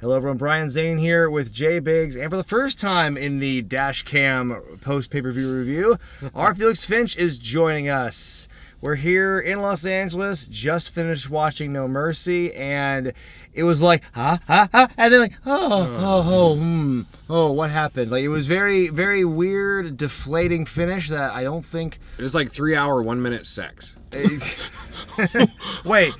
Hello everyone, Brian Zane here with Jay Biggs, and for the first time in the Dash Cam post-pay-per-view review, our Felix Finch is joining us. We're here in Los Angeles, just finished watching No Mercy, and it was like, and then like, what happened? Like, it was very, very weird, deflating finish that I don't think... It was like 3 hour, 1 minute sex. Wait.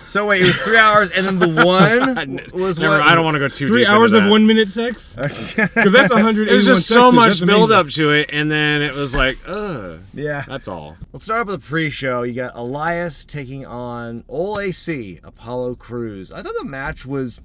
So wait, it was 3 hours, and then the one was Never, what? I don't want to go too 3 deep hours into of that. 1 minute sex? Because that's 181 There's just so sexes. much That's build amazing. up to it, and then it was like, ugh. Yeah. That's all. Let's start up with the pre-show. You got Elias taking on Old AC, Apollo Crews. I thought the match was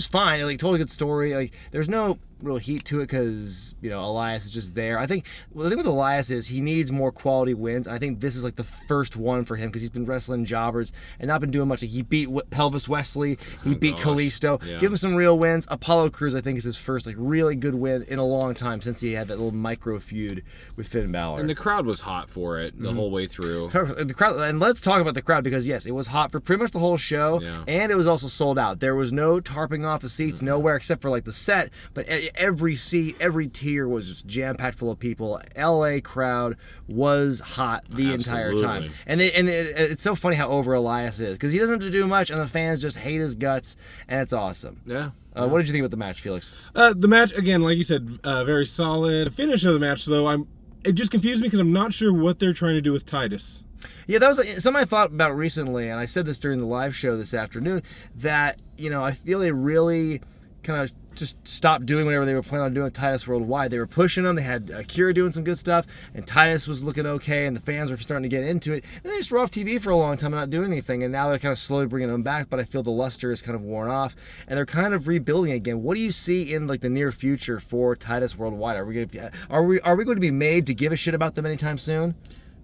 fine. Like, totally good story. Like, there's no real heat to it because, you know, Elias is just there. I think the thing with Elias is he needs more quality wins. I think this is like the first one for him because he's been wrestling jobbers and not been doing much. Like, he beat Pelvis Wesley, he beat Kalisto. Yeah. Give him some real wins. Apollo Crews, I think, is his first like really good win in a long time since he had that little micro feud with Finn Balor. And the crowd was hot for it the whole way through. The crowd, and let's talk about the crowd because yes, it was hot for pretty much the whole show, and it was also sold out. There was no tarping off the seats nowhere except for like the set, but every seat, every tier was just jam-packed full of people. LA crowd was hot the entire time, and it's so funny how over Elias is because he doesn't have to do much, and the fans just hate his guts, and it's awesome. Yeah. What did you think about the match, Felix? The match, again, like you said, very solid. The finish of the match, though, it just confused me because I'm not sure what they're trying to do with Titus. Yeah, that was something I thought about recently, and I said this during the live show this afternoon, that, you know, I feel they really kind of just stopped doing whatever they were planning on doing with Titus Worldwide. They were pushing him. They had Akira doing some good stuff, and Titus was looking okay, and the fans were starting to get into it. And they just were off TV for a long time and not doing anything, and now they're kind of slowly bringing them back, but I feel the luster is kind of worn off, and they're kind of rebuilding again. What do you see in like the near future for Titus Worldwide? Are we going to be made to give a shit about them anytime soon?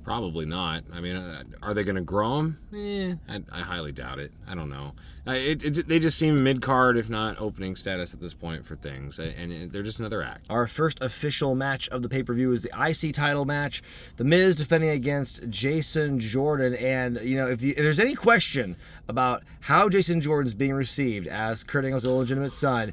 Probably not. I mean, are they going to grow them? I highly doubt it. I don't know. They just seem mid-card, if not opening status at this point for things, and they're just another act. Our first official match of the pay-per-view is the IC title match. The Miz defending against Jason Jordan, and you know, if there's any question about how Jason Jordan's being received as Kurt Angle's illegitimate son,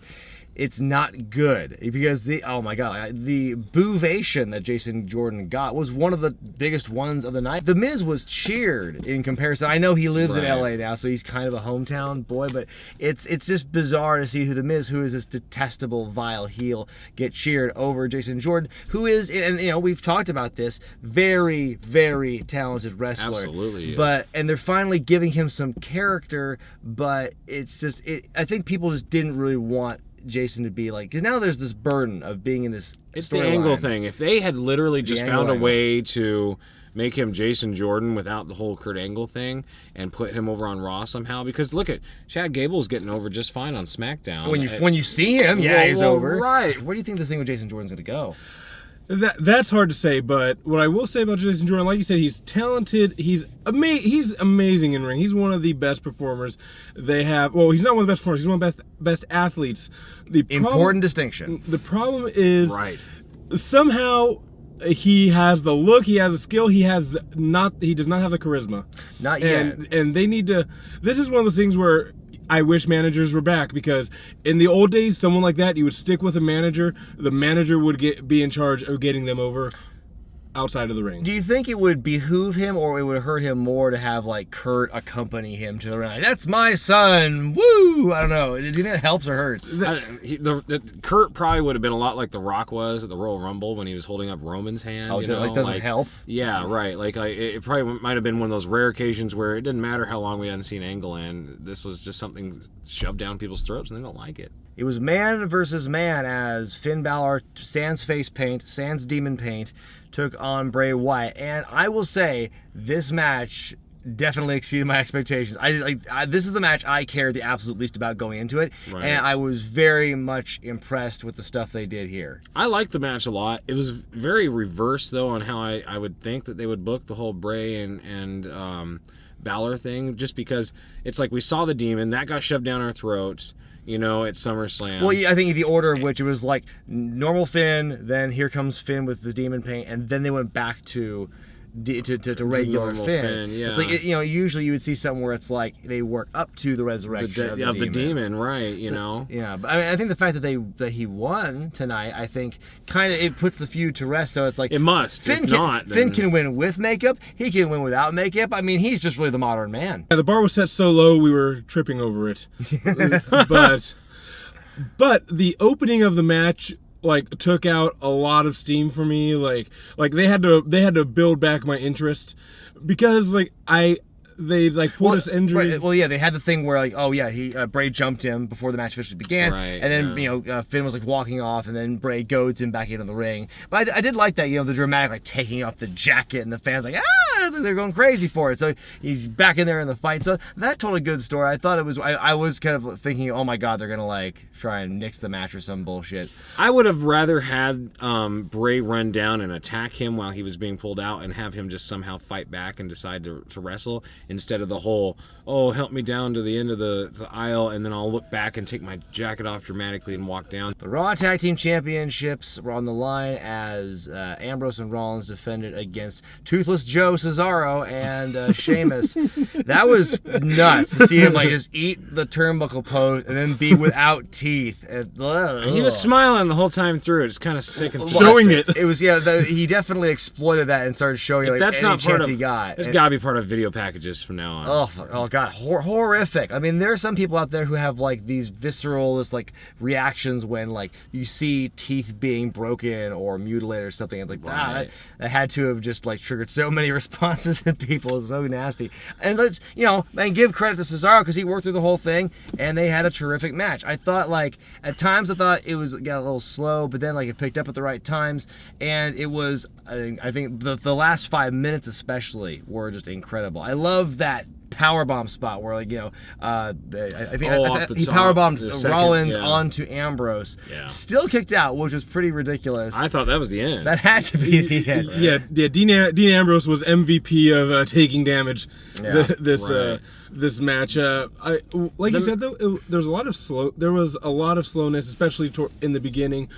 it's not good because the boovation that Jason Jordan got was one of the biggest ones of the night. The Miz was cheered in comparison. I know he lives in LA now, so he's kind of a hometown boy, but it's just bizarre to see who the Miz, who is this detestable, vile heel, get cheered over Jason Jordan, who is, and you know, we've talked about this, very, very talented wrestler. Absolutely. And they're finally giving him some character, but it's just, I think people just didn't really want Jason to be like, because now there's this burden of being in this. It's the angle thing. If they had literally just found a way to make him Jason Jordan without the whole Kurt Angle thing and put him over on Raw somehow, because look at Chad Gable's getting over just fine on SmackDown. When you see him, he's over. Right. Where do you think the thing with Jason Jordan's going to go? That's hard to say, but what I will say about Jason Jordan, like you said, he's talented. He's amazing in ring. He's one of the best performers they have. Well, he's not one of the best performers. He's one of the best athletes. Important distinction. The problem is somehow he has the look, he has the skill, he does not have the charisma. Not yet. And they need to. This is one of the things where I wish managers were back, because in the old days, someone like that, you would stick with a manager. The manager would be in charge of getting them over outside of the ring. Do you think it would behoove him, or it would hurt him more to have like Kurt accompany him to the ring? Like, that's my son. Woo! I don't know. Do you think it helps or hurts? Kurt probably would have been a lot like The Rock was at the Royal Rumble when he was holding up Roman's hand. Oh, like doesn't help? Yeah, right. Like it probably might have been one of those rare occasions where it didn't matter how long we hadn't seen Angle, and this was just something shoved down people's throats and they don't like it. It was man versus man as Finn Balor, sans face paint, sans demon paint, took on Bray Wyatt. And I will say, this match definitely exceeded my expectations. This is the match I cared the absolute least about going into it, and I was very much impressed with the stuff they did here. I liked the match a lot. It was very reverse, though, on how I would think that they would book the whole Bray and Balor thing, just because it's like we saw the demon, that got shoved down our throats, you know, at SummerSlam. Well, I think the order of which it was like normal Finn, then here comes Finn with the demon paint, and then they went back to to regular normal Finn. Yeah. It's like, you know, usually you would see something where it's like they work up to the resurrection of the demon, right? You know. Yeah, but I mean, I think the fact that he won tonight, I think, kind of it puts the feud to rest. So it's like it must. Finn can win with makeup. He can win without makeup. I mean, he's just really the modern man. Yeah, the bar was set so low we were tripping over it. But the opening of the match like took out a lot of steam for me. Like they had to build back my interest because like they like pulled this injury. Right. Well, yeah, they had the thing where like, oh yeah, Bray jumped him before the match officially began, right, and then you know Finn was like walking off, and then Bray goads him back into the ring. But I did like that, you know, the dramatic like taking off the jacket, and the fans like they're going crazy for it. So he's back in there in the fight. So that told a good story. I thought it was. I was kind of thinking, oh my god, they're gonna like try and nix the match or some bullshit. I would have rather had Bray run down and attack him while he was being pulled out, and have him just somehow fight back and decide to wrestle, instead of the whole, oh, help me down to the end of the aisle, and then I'll look back and take my jacket off dramatically and walk down. The Raw Tag Team Championships were on the line as Ambrose and Rollins defended against Toothless Joe Cesaro and Sheamus. That was nuts to see him like just eat the turnbuckle post and then be without teeth. He was smiling the whole time through. It's kind of sick and showing it. It was he definitely exploited that and started showing if like that's any not part chance of, he got. It's got to be part of video packages from now on. Oh god, horrific. I mean, there are some people out there who have like these visceral like reactions when like you see teeth being broken or mutilated or something, and like that had to have just like triggered so many responses in people. It's so nasty. And let's and give credit to Cesaro because he worked through the whole thing and they had a terrific match. I thought like at times I thought it got a little slow, but then like it picked up at the right times, and it was I think the last 5 minutes especially were just incredible. I love that powerbomb spot where like I think he powerbombed Rollins onto Ambrose. Yeah. Still kicked out, which was pretty ridiculous. I thought that was the end. That had to be the end. Yeah. Dean Ambrose was MVP of taking damage. This match. You said though, there was a lot of slowness, especially in the beginning.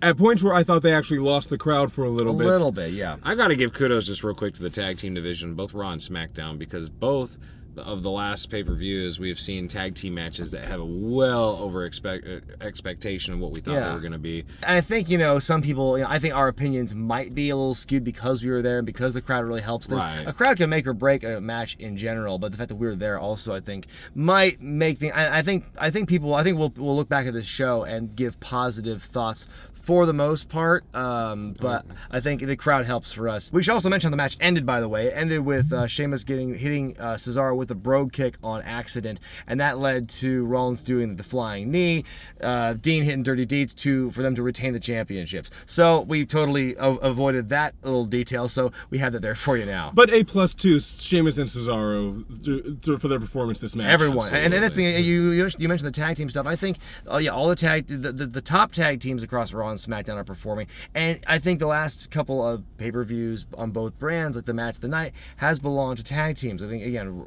At points where I thought they actually lost the crowd for a little bit. A little bit, yeah. I got to give kudos just real quick to the tag team division, both Raw and SmackDown, because both of the last pay-per-views we have seen tag team matches that have a well over expectation of what we thought they were going to be. And I think some people, I think our opinions might be a little skewed because we were there and because the crowd really helps things. Right. A crowd can make or break a match in general, but the fact that we were there also, I think, might make things. I think we'll look back at this show and give positive thoughts for the most part, but I think the crowd helps for us. We should also mention the match ended, by the way. It ended with Sheamus hitting Cesaro with a brogue kick on accident, and that led to Rollins doing the flying knee, Dean hitting Dirty Deeds for them to retain the championships. So we totally avoided that little detail, so we had that there for you now. But A+ to Sheamus and Cesaro for their performance this match. Everyone. Absolutely. And that's the you mentioned the tag team stuff. I think all the top tag teams across Raw and SmackDown are performing, and I think the last couple of pay-per-views on both brands, like the match of the night, has belonged to tag teams. I think again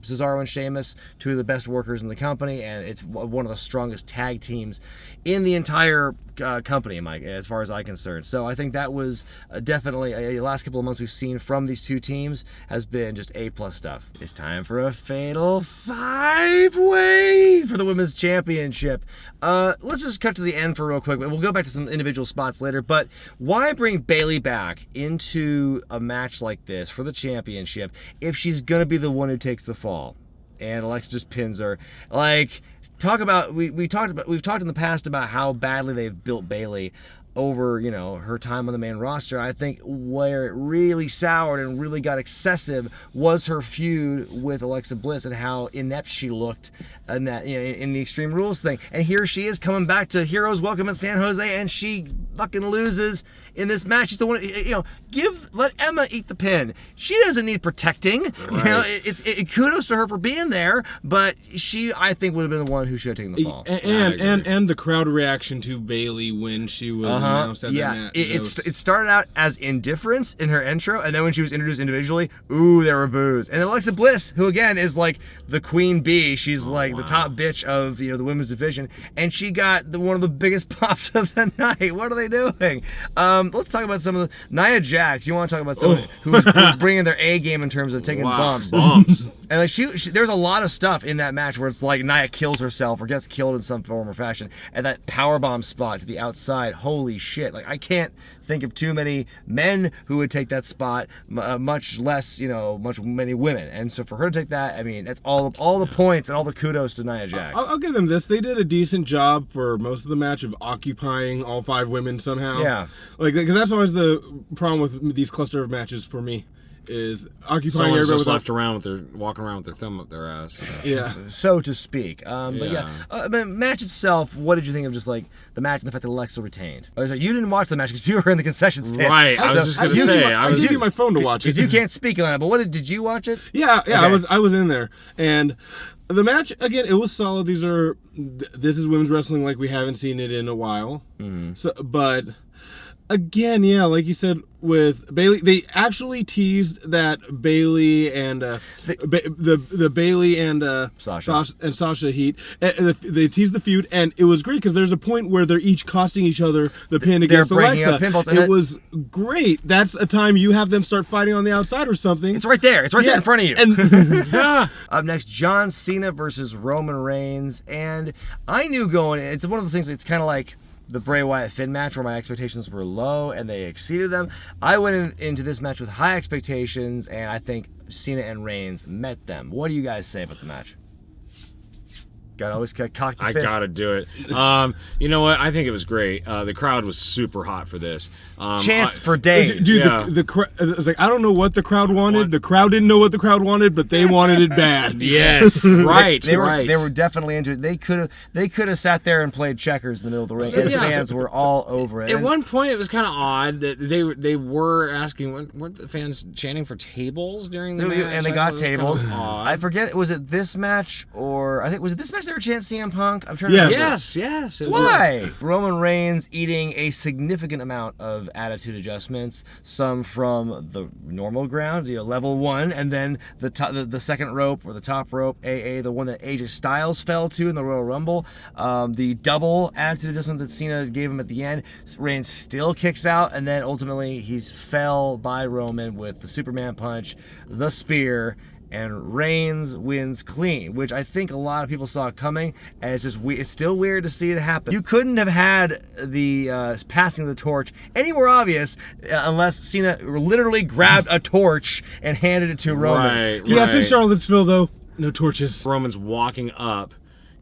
Cesaro and Sheamus, two of the best workers in the company, and it's one of the strongest tag teams in the entire company, as far as I'm concerned. So I think that was definitely the last couple of months we've seen from these two teams has been just A+ stuff. It's time for a fatal 5-way for the women's championship. Let's just cut to the end for real quick. We'll go back to some individual spots later, but why bring Bayley back into a match like this for the championship if she's gonna be the one who takes the fall and Alexa just pins her? Like, we've talked in the past about how badly they've built Bayley over her time on the main roster. I think where it really soured and really got excessive was her feud with Alexa Bliss and how inept she looked in that in the Extreme Rules thing. And here she is coming back to Heroes Welcome in San Jose, and she fucking loses in this match. She's the one. Let Emma eat the pin. She doesn't need protecting. Right. Kudos to her for being there, but she, I think, would have been the one who should have taken the fall. And the crowd reaction to Bayley when she was announced at yeah. that match. It started out as indifference in her intro, and then when she was introduced individually, ooh, there were boos. And then Alexa Bliss, who again is like the queen bee, she's the top bitch of the women's division, and she got one of the biggest pops of the night. What are they doing? Let's talk about some of the Nia Jax. You want to talk about someone who's bringing their A game in terms of taking bumps. And like she, there's a lot of stuff in that match where it's like Nia kills herself or gets killed in some form or fashion, and that powerbomb spot to the outside, holy shit! Like I can't think of too many men who would take that spot, much less many women. And so for her to take that, I mean, that's all the points and all the kudos to Nia Jax. I'll give them this. They did a decent job for most of the match of occupying all 5 women somehow. Yeah, like because that's always the problem with these cluster of matches for me. Is occupying someone's everybody just left around walking around with their thumb up their ass. Yeah, so to speak. But match itself. What did you think of just like the match and the fact that Alexa retained? Oh, sorry, you didn't watch the match because you were in the concession stand. Right. I was just gonna say. I was using my phone to watch it because you can't speak on it. But did you watch it? Yeah. Okay. I was in there, and the match again. It was solid. This is women's wrestling like we haven't seen it in a while. Mm-hmm. So, but. Again, yeah, like you said with Bayley, they actually teased that Bayley and the Bayley and Sasha heat. They teased the feud, and it was great because there's a point where they're each costing each other the pin against Alexa. It was great. That's a time you have them start fighting on the outside or something. It's right there. It's right there in front of you. And Up next, John Cena versus Roman Reigns, and I knew going. It's one of those things. It's kind of like the Bray Wyatt Finn match where my expectations were low and they exceeded them. I went into this match with high expectations, and I think Cena and Reigns met them. What do you guys say about the match? Gotta always cock the fist. I gotta do it. You know what? I think it was great. The crowd was super hot for this. Chants for days. Dude, it's like I don't know what the crowd wanted. The crowd didn't know what the crowd wanted, but they wanted it bad. Yes, right. They were definitely into it. They could have sat there and played checkers in the middle of the ring. And the fans were all over it. At one point, it was kind of odd that they were asking, weren't the fans chanting for tables during the match? And they got tables. Kind of odd. I forget, was it this match or was it this match they were chanting CM Punk? I'm trying to remember. Yes. Why? Roman Reigns eating a significant amount of attitude adjustments, some from the normal ground, level 1, and then the second rope or the top rope, AA, the one that AJ Styles fell to in the Royal Rumble, the double attitude adjustment that Cena gave him at the end. Reigns still kicks out, and then ultimately he's fell by Roman with the Superman punch, the spear, and Reigns wins clean, which I think a lot of people saw coming, and it's still weird to see it happen. You couldn't have had the passing of the torch any more obvious unless Cena literally grabbed a torch and handed it to Roman. Right. Yes, in Charlottesville though, no torches. Roman's walking up,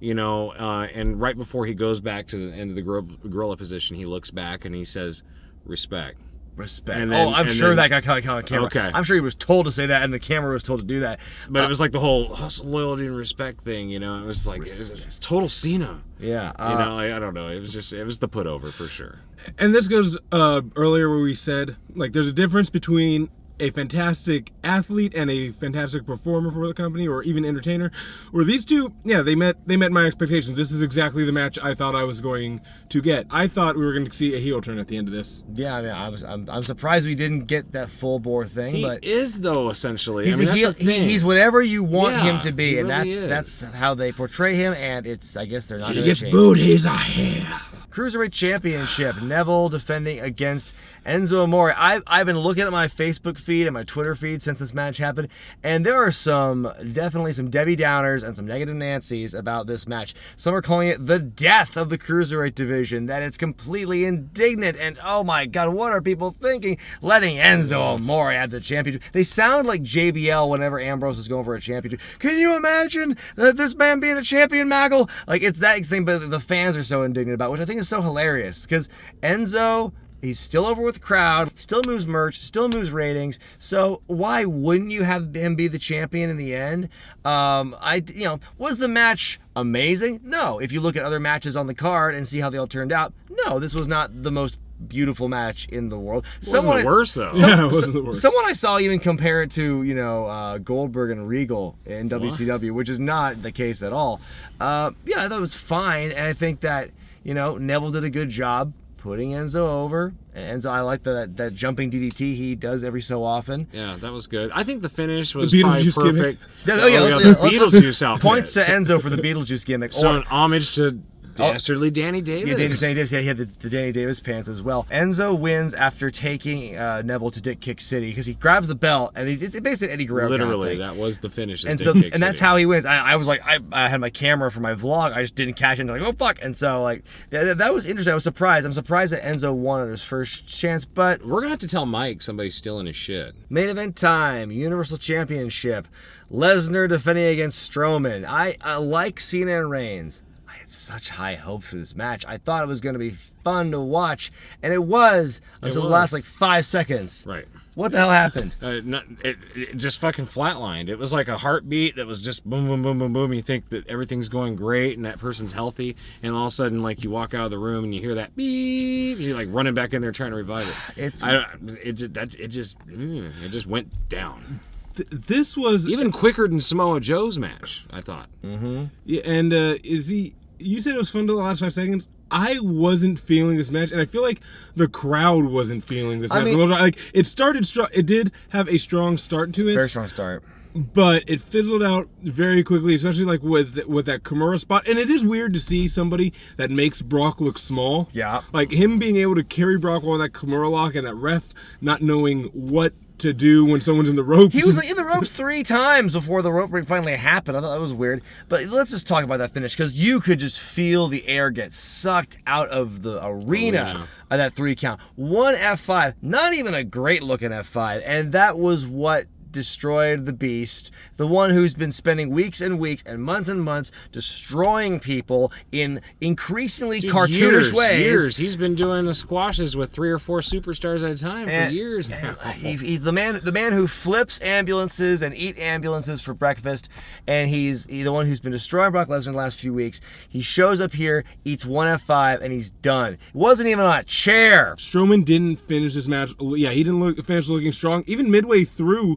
and right before he goes back to the end of the gorilla position, he looks back and he says, "Respect." Respect. I'm sure that got caught on camera. Okay. I'm sure he was told to say that, and the camera was told to do that. But it was like the whole hustle, loyalty, and respect thing. It was like it was total Cena. Yeah. I don't know. It was the put over for sure. And this goes earlier where we said like there's a difference between a fantastic athlete and a fantastic performer for the company, or even entertainer. Where these two, they met my expectations. This is exactly the match I thought I was going to get. I thought we were going to see a heel turn at the end of this. Yeah, I'm surprised we didn't get that full bore thing. But he is though essentially. He's a heel. He's whatever you want him to be, and really that's how they portray him. And I guess they're not going to change. He gets booed. He's a heel. Cruiserweight Championship, Neville defending against Enzo Amore. I've been looking at my Facebook feed and my Twitter feed since this match happened, and there are definitely some Debbie Downers and some negative Nancys about this match. Some are calling it the death of the Cruiserweight division, that it's completely indignant, and oh my god, what are people thinking? Letting Enzo Amore have the championship. They sound like JBL whenever Ambrose is going for a championship. Can you imagine this man being a champion, Maggle? Like, it's that thing, but the fans are so indignant about it, which I think is so hilarious, because Enzo, he's still over with the crowd, still moves merch, still moves ratings, so why wouldn't you have him be the champion in the end? Was the match amazing? No. If you look at other matches on the card and see how they all turned out, no, this was not the most beautiful match in the world. It wasn't the worst, though. It wasn't the worst. Someone I saw even compare it to, Goldberg and Regal in WCW, which is not the case at all. I thought it was fine, and I think that, Neville did a good job putting Enzo over. And Enzo, I like that jumping DDT he does every so often. Yeah, that was good. I think the finish was The probably Beetlejuice perfect. gimmick. The Beetlejuice outfit. Points to Enzo for the Beetlejuice gimmick. So an homage to dastardly Danny Davis. Yeah, Danny Davis. Yeah, he had the Danny Davis pants as well. Enzo wins after taking Neville to Dick Kick City because he grabs the belt and it's basically Eddie Guerrero. Literally, kind of that was the finish. and Dick that's how he wins. I was like, I had my camera for my vlog. I just didn't catch it. Like, oh fuck! And so like that was interesting. I was surprised. I'm surprised that Enzo won at his first chance, but We're gonna have to tell Mike somebody's stealing his shit. main event time, Universal Championship, Lesnar defending against Strowman. I like Cena and Reigns. I had such high hopes for this match. I thought it was going to be fun to watch, and it was until the last like 5 seconds. Right. What the hell happened? It just fucking flatlined. It was like a heartbeat that was just boom, boom, boom, boom, boom. You think that everything's going great and that person's healthy, and all of a sudden, like, you walk out of the room and you hear that beep, and you're like running back in there trying to revive it. It just went down. This was Even quicker than Samoa Joe's match, I thought. Mm-hmm. Yeah, and you said it was fun to the last 5 seconds. I wasn't feeling this match, and I feel like the crowd wasn't feeling this match. Like, it started strong. It did have a strong start to it. Very strong start. But it fizzled out very quickly, especially like with that Kimura spot. And it is weird to see somebody that makes Brock look small. Yeah. Like him being able to carry Brock while in that Kimura lock and that ref not knowing what to do when someone's in the ropes. He was in the ropes 3 times before the rope break finally happened. I thought that was weird. But let's just talk about that finish, because you could just feel the air get sucked out of the arena of that 3 count. 1 F5, not even a great looking F5, and that was what destroyed the Beast, the one who's been spending weeks and months destroying people in increasingly cartoonish ways. Years. He's been doing the squashes with 3 or 4 superstars at a time for years now. He's the man who flips ambulances and eats ambulances for breakfast, and he's the one who's been destroying Brock Lesnar in the last few weeks. He shows up here, eats 1 F5, and he's done. It wasn't even on a chair. Strowman didn't finish this match. Yeah, he didn't finish looking strong. Even midway through,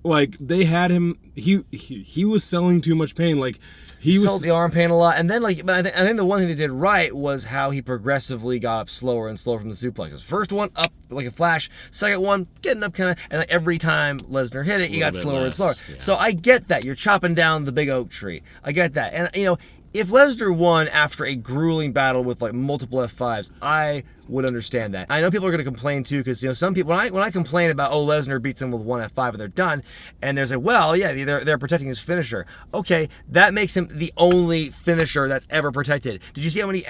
like, they had him, he was selling too much pain. Like, he sold the arm pain a lot, and then but I think the one thing they did right was how he progressively got up slower and slower from the suplexes. First one up like a flash, second one getting up kind of, and like every time Lesnar hit it, he got slower and slower. Yeah. So I get that you're chopping down the big oak tree. I get that, and if Lesnar won after a grueling battle with like multiple F5s, I would understand that. I know people are going to complain too, because some people, when I complain about, oh, Lesnar beats them with 1 F5 and they're done, and they're like, well, yeah, they're protecting his finisher. Okay, that makes him the only finisher that's ever protected. Did you see how many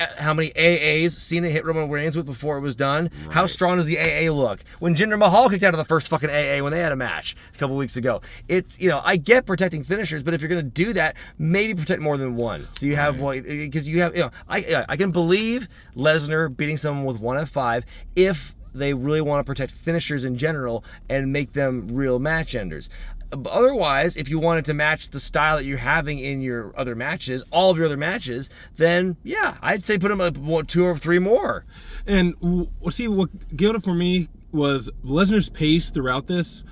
AAs Cena hit Roman Reigns with before it was done? Right. How strong does the AA look? When Jinder Mahal kicked out of the first fucking AA when they had a match a couple weeks ago. It's, I get protecting finishers, but if you're going to do that, maybe protect more than one. So you have, because you have, I can believe Lesnar beating someone with 1 F5 if they really want to protect finishers in general and make them real match enders. Otherwise, if you wanted to match the style that you're having in your other matches, all of your other matches, then yeah, I'd say put them up 2 or 3 more. And see, what gave it for me was Lesnar's pace throughout this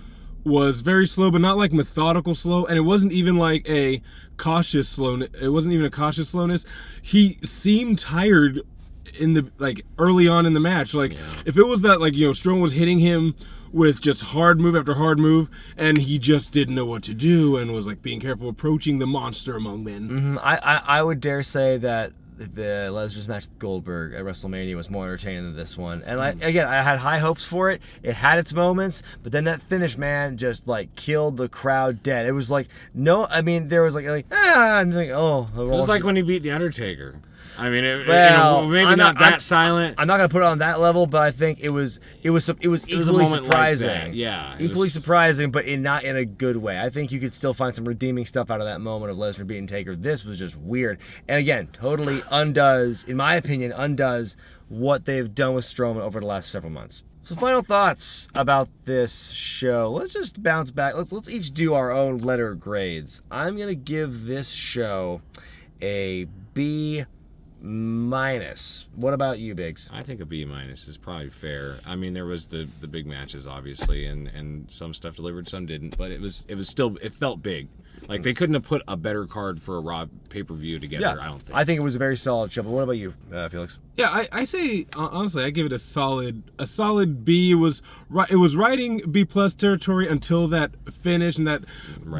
was very slow, but not like methodical slow, and it wasn't even like a cautious slowness. It wasn't even a cautious slowness. He seemed tired in the early on in the match. If it was that Strowman was hitting him with just hard move after hard move, and he just didn't know what to do and was being careful approaching the monster among men. Mm-hmm. I would dare say that the Lesnar's match with Goldberg at WrestleMania was more entertaining than this one. And I had high hopes for it. It had its moments, but then that finish, man, just killed the crowd dead. It was there was oh. It was like when he beat The Undertaker. I mean, maybe not that silent. I'm not gonna put it on that level, but I think it was equally surprising. Like yeah, equally surprising, but not in a good way. I think you could still find some redeeming stuff out of that moment of Lesnar beating Taker. This was just weird, and again, totally in my opinion, undoes what they've done with Strowman over the last several months. So final thoughts about this show. Let's just bounce back. Let's each do our own letter grades. I'm gonna give this show a B-. What about you, Biggs? I think a B- is probably fair. I mean, there was the big matches, obviously, and some stuff delivered, some didn't, but it felt big. Like, they couldn't have put a better card for a Raw pay-per-view together, I don't think. I think it was a very solid show. But what about you, Felix? Yeah, I say honestly, I give it a solid B. It was riding B+ territory until that finish and that,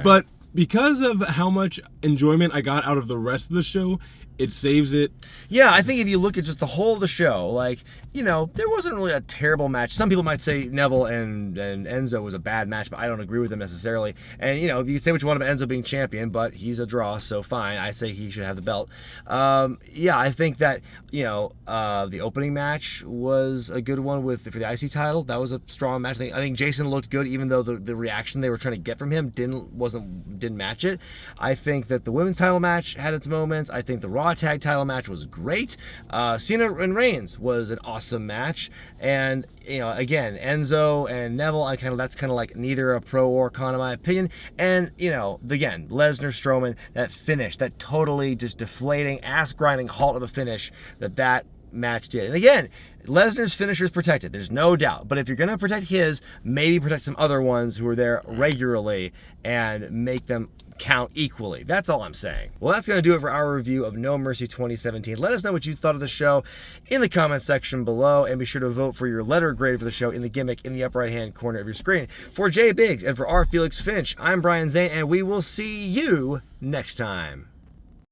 but because of how much enjoyment I got out of the rest of the show, it saves it. Yeah, I think if you look at just the whole of the show, like, you know, there wasn't really a terrible match. Some people might say Neville and Enzo was a bad match, but I don't agree with them necessarily. And, you know, you can say what you want about Enzo being champion, but he's a draw, so fine. I say he should have the belt. Yeah, I think that, you know, the opening match was a good one for the IC title. That was a strong match. I think Jason looked good, even though the reaction they were trying to get from him didn't match it. I think that the women's title match had its moments. I think the Raw tag title match was great. Cena and Reigns was an awesome match, and you know, again, Enzo and Neville, that's kind of like neither a pro or con in my opinion. And you know, again, Lesnar Strowman, that finish, that totally just deflating, ass grinding halt of a finish that match did. And again, Lesnar's finisher is protected, there's no doubt. But if you're going to protect his, maybe protect some other ones who are there regularly and make them count equally. That's all I'm saying. Well, that's going to do it for our review of No Mercy 2017. Let us know what you thought of the show in the comment section below, and be sure to vote for your letter grade for the show in the gimmick in the upper right hand corner of your screen. For Jay Biggs and for our Felix Finch, I'm Brian Zane, and we will see you next time.